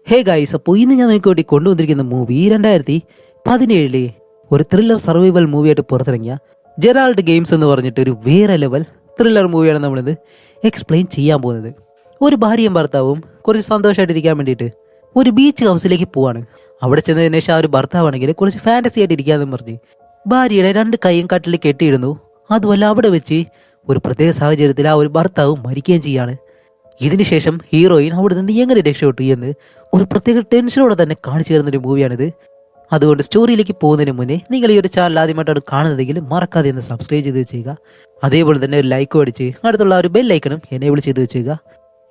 Hey guys, അപ്പോൾ ഇന്ന് ഞാൻ നിങ്ങൾക്ക് വേണ്ടി കൊണ്ടുവന്നിരിക്കുന്ന മൂവി 2017 ഒരു ത്രില്ലർ സർവൈവൽ മൂവിയായിട്ട് പുറത്തിറങ്ങിയ ജെറാൾഡ് ഗെയിംസ് എന്ന് പറഞ്ഞിട്ട് ഒരു വേറെ ലെവൽ ത്രില്ലർ മൂവിയാണ് നമ്മളിത് എക്സ്പ്ലെയിൻ ചെയ്യാൻ പോകുന്നത്. ഒരു ഭാര്യയും ഭർത്താവും കുറച്ച് സന്തോഷമായിട്ടിരിക്കാൻ വേണ്ടിയിട്ട് ഒരു ബീച്ച് ഹൗസിലേക്ക് പോവാണ്. അവിടെ ചെന്നതിന് ശേഷം ആ ഒരു ഭർത്താവാണെങ്കിൽ കുറച്ച് ഫാൻറ്റസി ആയിട്ട് ഇരിക്കാമെന്ന് പറഞ്ഞ് ഭാര്യയുടെ രണ്ട് കൈയും കട്ടിൽ കെട്ടിയിടുന്നു. അതുമല്ല അവിടെ വെച്ച് ഒരു പ്രത്യേക സാഹചര്യത്തിൽ ആ ഒരു ഭർത്താവ് മരിക്കുകയും ചെയ്യാണ്. ഇതിനുശേഷം ഹീറോയിൻ അവിടെ നിന്ന് എങ്ങനെ രക്ഷപ്പെട്ടു എന്ന് ഒരു പ്രത്യേക ടെൻഷനോടെ തന്നെ കാണിച്ചു തരുന്നൊരു മൂവിയാണിത്. അതുകൊണ്ട് സ്റ്റോറിയിലേക്ക് പോകുന്നതിന് മുന്നേ നിങ്ങൾ ഈ ഒരു ചാനൽ ആദ്യമായിട്ടാണ് കാണുന്നതെങ്കിൽ മറക്കാതെ ഒന്ന് സബ്സ്ക്രൈബ് ചെയ്ത് വെച്ചേക്കുക. അതേപോലെ തന്നെ ഒരു ലൈക്കും അടിച്ച് അടുത്തുള്ള ഒരു ബെൽ ഐക്കണും എനേബിൾ ചെയ്ത് വെച്ചേക്കുക.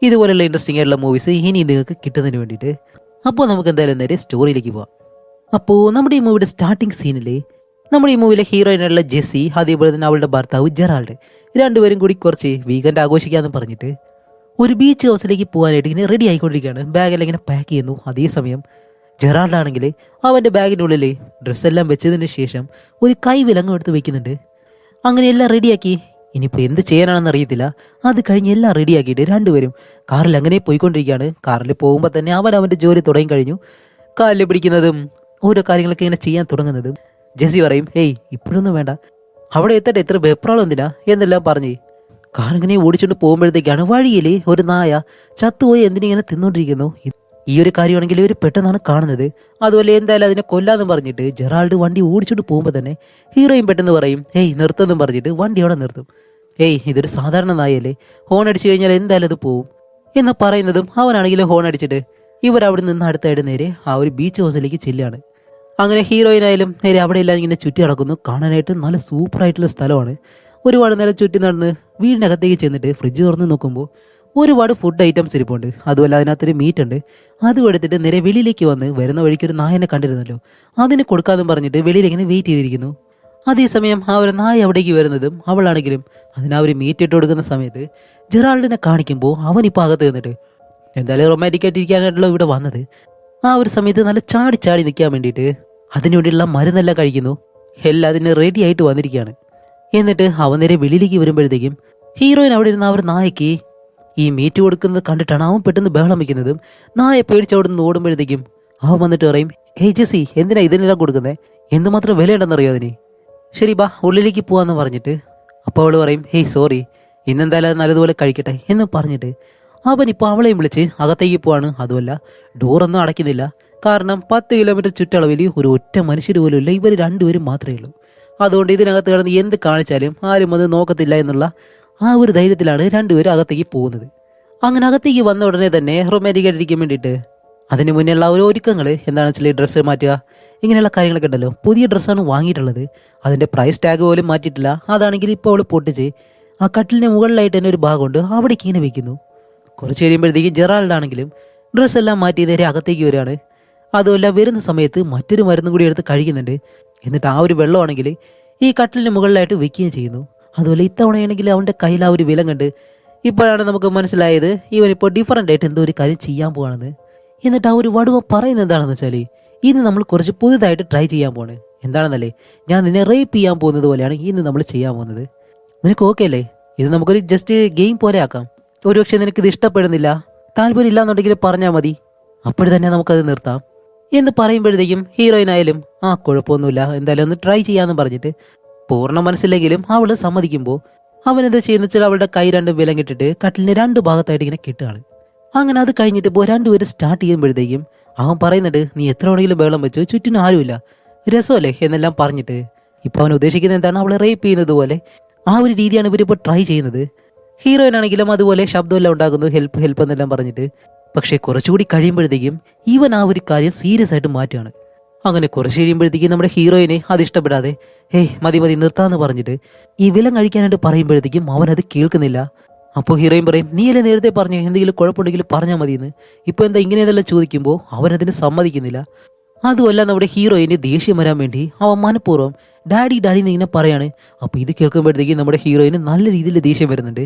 ഇതുപോലെയുള്ള ഇൻട്രസ്റ്റിംഗ് ആയിട്ടുള്ള മൂവീസ് ഇനി നിങ്ങൾക്ക് കിട്ടുന്നതിന് വേണ്ടിയിട്ട്. അപ്പോൾ നമുക്ക് എന്തായാലും നേരെ സ്റ്റോറിയിലേക്ക് പോവാം. അപ്പോൾ നമ്മുടെ ഈ മൂവിയുടെ സ്റ്റാർട്ടിങ് സീനിൽ നമ്മുടെ ഈ മൂവിയിലെ ഹീറോയിനുള്ള ജെസ്സി, അതേപോലെ തന്നെ അവളുടെ ഭർത്താവ് ജെറാൾഡ് രണ്ടുപേരും കൂടി കുറച്ച് വീക്കെൻഡ് ആഘോഷിക്കാമെന്ന് പറഞ്ഞിട്ട് ഒരു ബീച്ച് ഹൗസിലേക്ക് പോകാനായിട്ട് ഇങ്ങനെ റെഡി ആയിക്കൊണ്ടിരിക്കുകയാണ്. ബാഗെല്ലാം ഇങ്ങനെ പാക്ക് ചെയ്യുന്നു. അതേസമയം ജെറാൾഡാണെങ്കിൽ അവൻ്റെ ബാഗിനുള്ളിൽ ഡ്രസ്സെല്ലാം വെച്ചതിന് ശേഷം ഒരു കൈ വിലങ്ങും എടുത്ത് വെക്കുന്നുണ്ട്. അങ്ങനെ എല്ലാം റെഡിയാക്കി ഇനിയിപ്പോൾ എന്ത് ചെയ്യാനാണെന്ന് അറിയത്തില്ല. അത് കഴിഞ്ഞ് എല്ലാം റെഡിയാക്കിയിട്ട് രണ്ടുപേരും കാറിൽ അങ്ങനെ പോയിക്കൊണ്ടിരിക്കുകയാണ്. കാറിൽ പോകുമ്പോൾ തന്നെ അവൻ അവൻ്റെ ജോലി തുടങ്ങി കഴിഞ്ഞു. കാലിൽ പിടിക്കുന്നതും ഓരോ കാര്യങ്ങളൊക്കെ ഇങ്ങനെ ചെയ്യാൻ തുടങ്ങുന്നതും ജെസ്സി പറയും, ഹേയ് ഇപ്പോഴൊന്നും വേണ്ട, അവിടെ എത്തട്ടെ, എത്ര വെപ്രാളം എന്തിനാ എന്നെല്ലാം പറഞ്ഞ് കാറിങ്ങനെ ഓടിച്ചുകൊണ്ട് പോകുമ്പോഴത്തേക്കാണ് വഴിയിൽ ഒരു നായ ചത്തുപോയി എന്തിനിങ്ങനെ തിന്നോണ്ടിരിക്കുന്നു. ഈ ഒരു കാര്യമാണെങ്കിൽ ഇവർ പെട്ടെന്നാണ് കാണുന്നത്. അതുപോലെ എന്തായാലും അതിനെ കൊല്ലാന്ന് പറഞ്ഞിട്ട് ജെറാൾഡ് വണ്ടി ഓടിച്ചുകൊണ്ട് പോകുമ്പോൾ തന്നെ ഹീറോയും പെട്ടെന്ന് പറയും, ഹേയ് നിർത്തുമെന്നും പറഞ്ഞിട്ട് വണ്ടി അവിടെ നിർത്തും. ഹേയ് ഇതൊരു സാധാരണ നായല്ലേ, ഹോൺ അടിച്ചു കഴിഞ്ഞാൽ എന്തായാലും അത് പോവും എന്ന് പറയുന്നതും അവനാണെങ്കിലും ഹോൺ അടിച്ചിട്ട് ഇവരവിടെ നിന്ന് അടുത്തായിട്ട് നേരെ ആ ഒരു ബീച്ച് ഹൗസിലേക്ക് ചെല്ലുകയാണ്. അങ്ങനെ ഹീറോയിനായാലും നേരെ അവിടെ എല്ലാം ഇങ്ങനെ ചുറ്റി നടക്കുന്നു. കാണാനായിട്ട് നല്ല സൂപ്പറായിട്ടുള്ള സ്ഥലമാണ്. ഒരുപാട് നേരം ചുറ്റി നടന്ന് വീടിനകത്തേക്ക് ചെന്നിട്ട് ഫ്രിഡ്ജ് തുറന്ന് നോക്കുമ്പോൾ ഒരുപാട് ഫുഡ് ഐറ്റംസ് ഇരിപ്പുണ്ട്. അതുപോലെ അതിനകത്തൊരു മീറ്റ് ഉണ്ട്. അതും എടുത്തിട്ട് നേരെ വെളിയിലേക്ക് വന്ന് വരുന്ന വഴിക്ക് ഒരു നായനെ കണ്ടിരുന്നല്ലോ, അതിന് കൊടുക്കാമെന്ന് പറഞ്ഞിട്ട് വെളിയിൽ ഇങ്ങനെ വെയിറ്റ് ചെയ്തിരിക്കുന്നു. അതേസമയം ആ ഒരു നായ അവിടേക്ക് വരുന്നതും അവളാണെങ്കിലും അതിന് അവർ മീറ്റ് ഇട്ട് കൊടുക്കുന്ന സമയത്ത് ജെറാൾഡിനെ കാണിക്കുമ്പോൾ അവൻ ഇപ്പോൾ അകത്ത് നിന്നിട്ട് എന്തായാലും റൊമാൻറ്റിക് ആയിട്ടിരിക്കാനായിട്ടുള്ള ഇവിടെ വന്നത്. ആ ഒരു സമയത്ത് നല്ല ചാടി ചാടി നിൽക്കാൻ വേണ്ടിയിട്ട് അതിനു വേണ്ടിയുള്ള മരുന്നെല്ലാം കഴിക്കുന്നു. എല്ലാം അതിന് റെഡി ആയിട്ട് വന്നിരിക്കുകയാണ്. എന്നിട്ട് അവൻ നേരെ വെളിയിലേക്ക് വരുമ്പോഴത്തേക്കും ഹീറോയിൻ അവിടെ ഇരുന്ന അവർ നായയ്ക്ക് ഈ മീറ്റ് കൊടുക്കുന്നത് കണ്ടിട്ടാണ് അവൻ പെട്ടെന്ന് ബഹളം വയ്ക്കുന്നതും നായ പേടിച്ച് അവിടെ നിന്ന് ഓടുമ്പോഴത്തേക്കും അവൻ വന്നിട്ട് പറയും, ഏയ് ജെസ്സി എന്തിനാ ഇതിനെല്ലാം കൊടുക്കുന്നത്, എന്തുമാത്രം വിലയുണ്ടെന്നറിയോ അതിന്, ശരി ബാ ഉള്ളിലേക്ക് പോവാന്ന് പറഞ്ഞിട്ട് അപ്പോൾ അവൾ പറയും, ഹേയ് സോറി ഇന്നെന്തായാലും അത് നല്ലതുപോലെ കഴിക്കട്ടെ എന്ന് പറഞ്ഞിട്ട് അവൻ ഇപ്പോൾ അവളെയും വിളിച്ച് അകത്തേക്ക് പോവാണ്. അതുമല്ല ഡോറൊന്നും അടയ്ക്കുന്നില്ല. കാരണം 10 കിലോമീറ്റർ ചുറ്റളവിൽ ഒരു ഒറ്റ മനുഷ്യർ പോലും ഇല്ല, ഇവർ രണ്ടുപേരും മാത്രമേ ഉള്ളൂ. അതുകൊണ്ട് ഇതിനകത്ത് കിടന്ന് എന്ത് കാണിച്ചാലും ആരും അത് നോക്കത്തില്ല എന്നുള്ള ആ ഒരു ധൈര്യത്തിലാണ് രണ്ടുപേരും അകത്തേക്ക് പോകുന്നത്. അങ്ങനെ അകത്തേക്ക് വന്ന ഉടനെ തന്നെ റൊമാൻറ്റിക് ആയിട്ടിരിക്കാൻ വേണ്ടിയിട്ട് അതിന് മുന്നേയുള്ള ഒരു ഒരുക്കങ്ങൾ എന്താണെന്ന് വെച്ചാൽ ഡ്രസ്സ് മാറ്റുക, ഇങ്ങനെയുള്ള കാര്യങ്ങളൊക്കെ ഉണ്ടല്ലോ. പുതിയ ഡ്രസ്സാണ് വാങ്ങിയിട്ടുള്ളത്, അതിൻ്റെ പ്രൈസ് ടാഗ് പോലും മാറ്റിയിട്ടില്ല. അതാണെങ്കിൽ ഇപ്പോൾ അവൾ പൊട്ടിച്ച് ആ കട്ടിലിന് മുകളിലായിട്ട് തന്നെ ഒരു ഭാഗമുണ്ട്, അവിടേക്ക് ഇങ്ങനെ വെക്കുന്നു. കുറച്ച് കഴിയുമ്പോഴത്തേക്കും ജെറാൾഡാണെങ്കിലും ഡ്രസ്സെല്ലാം മാറ്റി നേരെ അകത്തേക്ക് വരികയാണ്. അതുമല്ല വരുന്ന സമയത്ത് മറ്റൊരു മരുന്നും കൂടി എടുത്ത് കഴിക്കുന്നുണ്ട്. എന്നിട്ട് ആ ഒരു വെള്ളമാണെങ്കിൽ ഈ കട്ടിലിന് മുകളിലായിട്ട് വെക്കുകയും ചെയ്യുന്നു. അതുപോലെ ഇത്തവണയാണെങ്കിൽ അവൻ്റെ കയ്യിൽ ആ ഒരു വിലം കണ്ട് ഇപ്പോഴാണ് നമുക്ക് മനസ്സിലായത് ഇവനിപ്പോൾ ഡിഫറൻ്റ് ആയിട്ട് എന്തോ ഒരു കാര്യം ചെയ്യാൻ പോവാണെന്ന്. എന്നിട്ട് ആ ഒരു വടുവ പറയുന്നത് എന്താണെന്ന് വെച്ചാൽ ഇന്ന് നമ്മൾ കുറച്ച് പുതുതായിട്ട് ട്രൈ ചെയ്യാൻ പോവാണ്. എന്താണെന്നല്ലേ, ഞാൻ നിന്നെ റേപ്പ് ചെയ്യാൻ പോകുന്നത് പോലെയാണ് ഇന്ന് നമ്മൾ ചെയ്യാൻ പോകുന്നത്. നിനക്ക് ഓക്കെ അല്ലേ? ഇത് നമുക്കൊരു ജസ്റ്റ് ഗെയിം പോലെ ആക്കാം. ഒരുപക്ഷെ നിനക്കിത് ഇഷ്ടപ്പെടുന്നില്ല, താല്പര്യം ഇല്ലാന്നുണ്ടെങ്കിൽ പറഞ്ഞാൽ മതി, അപ്പോഴും തന്നെ നമുക്കത് നിർത്താം എന്ന് പറയുമ്പോഴത്തേക്കും ഹീറോയിനായാലും ആ കുഴപ്പമൊന്നുമില്ല, എന്തായാലും ഒന്ന് ട്രൈ ചെയ്യാമെന്ന് പറഞ്ഞിട്ട് പൂർണ്ണ മനസ്സിലെങ്കിലും അവൾ സമ്മതിക്കുമ്പോൾ അവനെന്താ ചെയ്യുന്ന വെച്ചാൽ അവളുടെ കൈ രണ്ടും വിലം കെട്ടിട്ട് കട്ടിലിന് 2 ഭാഗത്തായിട്ട് ഇങ്ങനെ കെട്ടുകയാണ്. അങ്ങനെ അത് കഴിഞ്ഞിട്ട് ഇപ്പോൾ രണ്ടുപേരും സ്റ്റാർട്ട് ചെയ്യുമ്പോഴത്തേക്കും അവൻ പറയുന്നുണ്ട്, നീ എത്ര വേണമെങ്കിലും ബഹളം വെച്ചു, ചുറ്റിനും ആരുമില്ല, രസമല്ലേ എന്നെല്ലാം പറഞ്ഞിട്ട് ഇപ്പം അവൻ ഉദ്ദേശിക്കുന്നത് എന്താണ്, അവളെ റേപ്പ് ചെയ്യുന്നത് പോലെ ആ ഒരു രീതിയാണ് ഇവരിപ്പോൾ ട്രൈ ചെയ്യുന്നത്. ഹീറോയിനാണെങ്കിലും അതുപോലെ ശബ്ദമെല്ലാം ഉണ്ടാകുന്നു, ഹെൽപ്പ് ഹെൽപ്പ് എന്നെല്ലാം പറഞ്ഞിട്ട്. പക്ഷേ കുറച്ചുകൂടി കഴിയുമ്പോഴത്തേക്കും ഇവൻ ആ ഒരു കാര്യം സീരിയസ് ആയിട്ട് മാറ്റുകയാണ്. അങ്ങനെ കുറച്ച് കഴിയുമ്പോഴത്തേക്കും നമ്മുടെ ഹീറോയിനെ അത് ഇഷ്ടപ്പെടാതെ ഹേയ് മതി മതി നിർത്താന്ന് പറഞ്ഞിട്ട് ഈ വിലം കഴിക്കാനായിട്ട് പറയുമ്പോഴത്തേക്കും അവൻ അത് കേൾക്കുന്നില്ല. അപ്പോൾ ഹീറോയിൻ പറയും, നീയല്ലേ നേരത്തെ പറഞ്ഞു എന്തെങ്കിലും കുഴപ്പമുണ്ടെങ്കിൽ പറഞ്ഞാൽ മതിയെന്ന്, ഇപ്പോൾ എന്താ ഇങ്ങനെയെല്ലാം ചോദിക്കുമ്പോൾ അവനതിന് സമ്മതിക്കുന്നില്ല. അതുമല്ല നമ്മുടെ ഹീറോയിന് ദേഷ്യം വരാൻ വേണ്ടി അവൻ മനഃപൂർവ്വം ഡാഡി ഡാഡി എന്ന് ഇങ്ങനെ പറയാണ്. അപ്പോൾ ഇത് കേൾക്കുമ്പോഴത്തേക്കും നമ്മുടെ ഹീറോയിന് നല്ല രീതിയിൽ ദേഷ്യം വരുന്നുണ്ട്.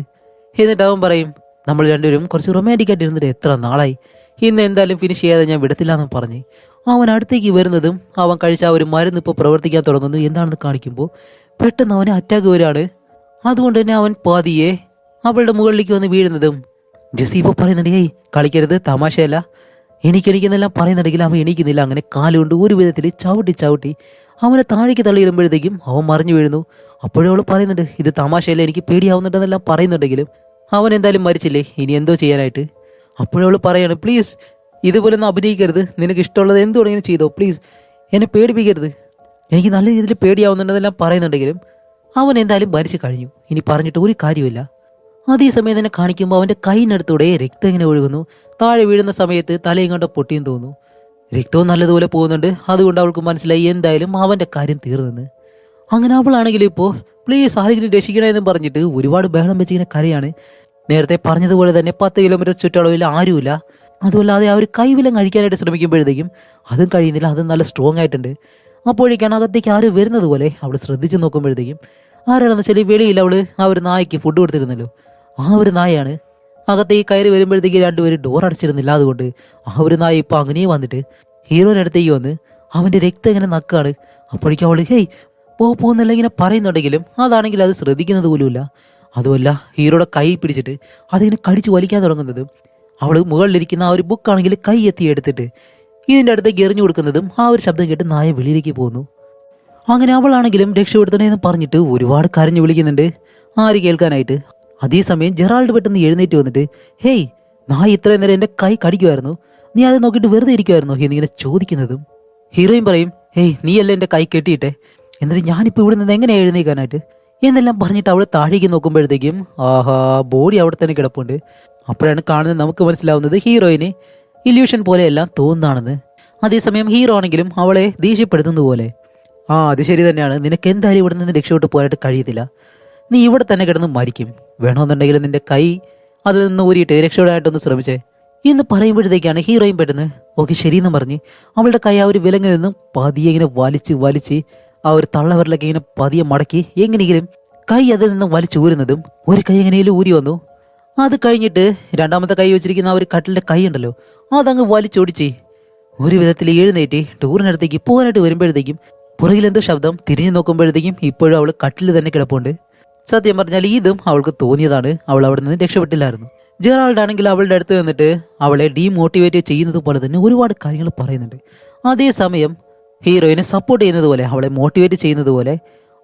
എന്നിട്ട് അവൻ പറയും, നമ്മൾ രണ്ടുപേരും കുറച്ച് റൊമാൻറ്റിക് ആയിട്ട് ഇരുന്നിട്ട് എത്ര നാളായി, ഇന്ന് എന്തായാലും ഫിനിഷ് ചെയ്യാതെ ഞാൻ വിടത്തില്ല എന്ന് പറഞ്ഞ് അവൻ അടുത്തേക്ക് വരുന്നതും അവൻ കഴിച്ച ആ ഒരു മരുന്ന് ഇപ്പോൾ പ്രവർത്തിക്കാൻ തുടങ്ങുന്നു എന്താണെന്ന് കാണിക്കുമ്പോൾ പെട്ടെന്ന് അവന് അറ്റാക്ക് വരികയാണ്. അതുകൊണ്ട് തന്നെ അവൻ പാതിയെ അവളുടെ മുകളിലേക്ക് വന്ന് വീഴുന്നതും ജെസ്സി ഇപ്പോൾ പറയുന്നുണ്ട്, ഹേയ് കളിക്കരുത്, തമാശയല്ല, എനിക്കെനിക്കെന്നെല്ലാം പറയുന്നുണ്ടെങ്കിൽ അവൻ എണീക്കുന്നില്ല. അങ്ങനെ കാലുകൊണ്ട് ഒരു വിധത്തിൽ ചവിട്ടി ചവിട്ടി അവനെ താഴേക്ക് തള്ളിയിടുമ്പോഴത്തേക്കും അവൻ മറിഞ്ഞു വീഴുന്നു. അപ്പോഴും അവൾ പറയുന്നുണ്ട് ഇത് തമാശയല്ല, എനിക്ക് പേടിയാവുന്നുണ്ടെന്നെല്ലാം പറയുന്നുണ്ടെങ്കിലും അവൻ എന്തായാലും മരിച്ചില്ലേ, ഇനി എന്തോ ചെയ്യാനായിട്ട്. അപ്പോഴവൾ പറയാണ് പ്ലീസ് ഇതുപോലെ ഒന്നും അഭിനയിക്കരുത്, നിനക്ക് ഇഷ്ടമുള്ളത് എന്തുകൊണ്ടെങ്കിലും ചെയ്തോ, പ്ലീസ് എന്നെ പേടിപ്പിക്കരുത്, എനിക്ക് നല്ല രീതിയിൽ പേടിയാവുന്നുണ്ടെന്നെല്ലാം പറയുന്നുണ്ടെങ്കിലും അവൻ എന്തായാലും മരിച്ചു കഴിഞ്ഞു. ഇനി പറഞ്ഞിട്ട് ഒരു കാര്യമില്ല. അതേസമയം തന്നെ കാണിക്കുമ്പോൾ അവൻ്റെ കൈയിനടുത്തൂടെ രക്തം ഇങ്ങനെ ഒഴുകുന്നു. താഴെ വീഴുന്ന സമയത്ത് തലയും കണ്ട പൊട്ടിയും തോന്നുന്നു. രക്തവും നല്ലതുപോലെ പോകുന്നുണ്ട്. അതുകൊണ്ട് അവൾക്ക് മനസ്സിലായി എന്തായാലും അവൻ്റെ കാര്യം തീർന്നെന്ന്. അങ്ങനെ അവളാണെങ്കിലും ഇപ്പോൾ പ്ലീസ് ആരെങ്കിലും രക്ഷിക്കണമെന്നും പറഞ്ഞിട്ട് ഒരുപാട് ബഹളം വെച്ചിങ്ങനെ കരയാണ്. നേരത്തെ പറഞ്ഞതുപോലെ തന്നെ 10 കിലോമീറ്റർ ചുറ്റളവിൽ ആരുമില്ല. അതുമല്ലാതെ ആ ഒരു കൈവിലം കഴിക്കാനായിട്ട് ശ്രമിക്കുമ്പോഴത്തേക്കും അതും കഴിയുന്നില്ല. അതും നല്ല സ്ട്രോങ് ആയിട്ടുണ്ട്. അപ്പോഴേക്കാണ് അകത്തേക്ക് ആരും വരുന്നത് പോലെ അവൾ ശ്രദ്ധിച്ച് നോക്കുമ്പോഴത്തേക്കും ആരാണെന്ന് വെച്ചാൽ വെളിയിൽ അവൾ ആ ഒരു നായ്ക്ക് ഫുഡ് കൊടുത്തിരുന്നല്ലോ, ആ ഒരു നായാണ്. അകത്തേക്ക് കയറി വരുമ്പോഴത്തേക്ക് രണ്ടുപേരും ഡോർ അടച്ചിരുന്നില്ല. അതുകൊണ്ട് ആ ഒരു നായ ഇപ്പോൾ അങ്ങനെ വന്നിട്ട് ഹീറോയുടെ അടുത്തേക്ക് വന്ന് അവൻ്റെ രക്തം ഇങ്ങനെ നക്കാണ്. അപ്പോഴേക്കും അവൾ ഹേയ് പോകുന്നില്ല ഇങ്ങനെ പറയുന്നുണ്ടെങ്കിലും അതാണെങ്കിൽ അത് ശ്രദ്ധിക്കുന്നത് പോലുമില്ല. അതുമല്ല ഹീറോയുടെ കൈ പിടിച്ചിട്ട് അതിങ്ങനെ കടിച്ചു വലിക്കാൻ തുടങ്ങുന്നതും അവൾ മുകളിലിരിക്കുന്ന ആ ഒരു ബുക്കാണെങ്കിൽ കൈ എത്തി എടുത്തിട്ട് ഇതിൻ്റെ അടുത്തേക്ക് എറിഞ്ഞു കൊടുക്കുന്നതും ആ ഒരു ശബ്ദം കേട്ട് നായ വെളിയിലേക്ക് പോകുന്നു. അങ്ങനെ അവളാണെങ്കിലും രക്ഷപ്പെടുത്തണേന്ന് പറഞ്ഞിട്ട് ഒരുപാട് കരഞ്ഞു വിളിക്കുന്നുണ്ട് ആര് കേൾക്കാനായിട്ട്. അതേസമയം ജെറാൾഡ് പെട്ടെന്ന് എഴുന്നേറ്റ് വന്നിട്ട് ഹേയ് നായ ഇത്രയും നേരം എൻ്റെ കൈ കടിക്കുമായിരുന്നു, നീ അത് നോക്കിയിട്ട് വെറുതെ ഇരിക്കുമായിരുന്നോ എന്നിങ്ങനെ ചോദിക്കുന്നതും ഹീറോയും പറയും ഹേയ് നീയല്ലേ എൻ്റെ കൈ കെട്ടിയിട്ടെ, എന്നിട്ട് ഞാനിപ്പോൾ ഇവിടെ നിന്ന് എങ്ങനെ എഴുന്നേക്കാനായിട്ട് എന്നെല്ലാം പറഞ്ഞിട്ട് അവൾ താഴേക്ക് നോക്കുമ്പോഴത്തേക്കും ആഹാ ബോഡി അവിടെ തന്നെ കിടപ്പുണ്ട്. അപ്പോഴാണ് കാണുന്നത് നമുക്ക് മനസ്സിലാവുന്നത് ഹീറോയിന് ഇല്യൂഷൻ പോലെയെല്ലാം തോന്നുന്നതാണെന്ന്. അതേസമയം ഹീറോ ആണെങ്കിലും അവളെ ദേഷ്യപ്പെടുത്തുന്ന പോലെ അത് ശരി തന്നെയാണ്, നിനക്ക് എന്തായാലും ഇവിടെ നിന്ന് രക്ഷപ്പെട്ട് പോകാനായിട്ട് കഴിയത്തില്ല, നീ ഇവിടെ തന്നെ കിടന്ന് മരിക്കും, വേണമെന്നുണ്ടെങ്കിൽ നിന്റെ കൈ അതിൽ നിന്ന് ഊരിയിട്ട് രക്ഷപ്പെടാനായിട്ടൊന്ന് ശ്രമിച്ചേ എന്ന് പറയുമ്പോഴത്തേക്കാണ് ഹീറോയും പെട്ടെന്ന് ഓക്കെ ശരിയെന്ന് പറഞ്ഞ് അവളുടെ കൈ ആ ഒരു വിലങ്ങിൽ നിന്നും പതിയെ ഇങ്ങനെ വലിച്ച് ആ ഒരു തള്ളവരിലൊക്കെ ഇങ്ങനെ പതിയെ മടക്കി എങ്ങനെയെങ്കിലും കൈ അതിൽ നിന്ന് വലിച്ചൂരുന്നതും ഒരു കൈ എങ്ങനെയെങ്കിലും ഊരി വന്നു. അത് കഴിഞ്ഞിട്ട് രണ്ടാമത്തെ കൈ വെച്ചിരിക്കുന്ന ആ ഒരു കട്ടിലിൻ്റെ കൈ ഉണ്ടല്ലോ അതങ്ങ് വലിച്ചോടിച്ച് ഒരു വിധത്തിൽ എഴുന്നേറ്റ് ടൂറിനടുത്തേക്ക് പോകാനായിട്ട് വരുമ്പോഴത്തേക്കും പുറകിലെന്തോ ശബ്ദം. തിരിഞ്ഞു നോക്കുമ്പോഴത്തേക്കും ഇപ്പോഴും അവൾ കട്ടിൽ തന്നെ കിടപ്പുണ്ട്. സത്യം പറഞ്ഞാൽ ഇതും അവൾക്ക് തോന്നിയതാണ്, അവൾ അവിടെ നിന്ന് രക്ഷപ്പെട്ടില്ലായിരുന്നു. ജെറാൾഡ് ആണെങ്കിൽ അവളുടെ അടുത്ത് നിന്നിട്ട് അവളെ ഡീമോട്ടിവേറ്റ് ചെയ്യുന്നത് പോലെ തന്നെ ഒരുപാട് കാര്യങ്ങൾ പറയുന്നുണ്ട്. അതേസമയം ഹീറോയിനെ സപ്പോർട്ട് ചെയ്യുന്നത് പോലെ അവളെ മോട്ടിവേറ്റ് ചെയ്യുന്നത് പോലെ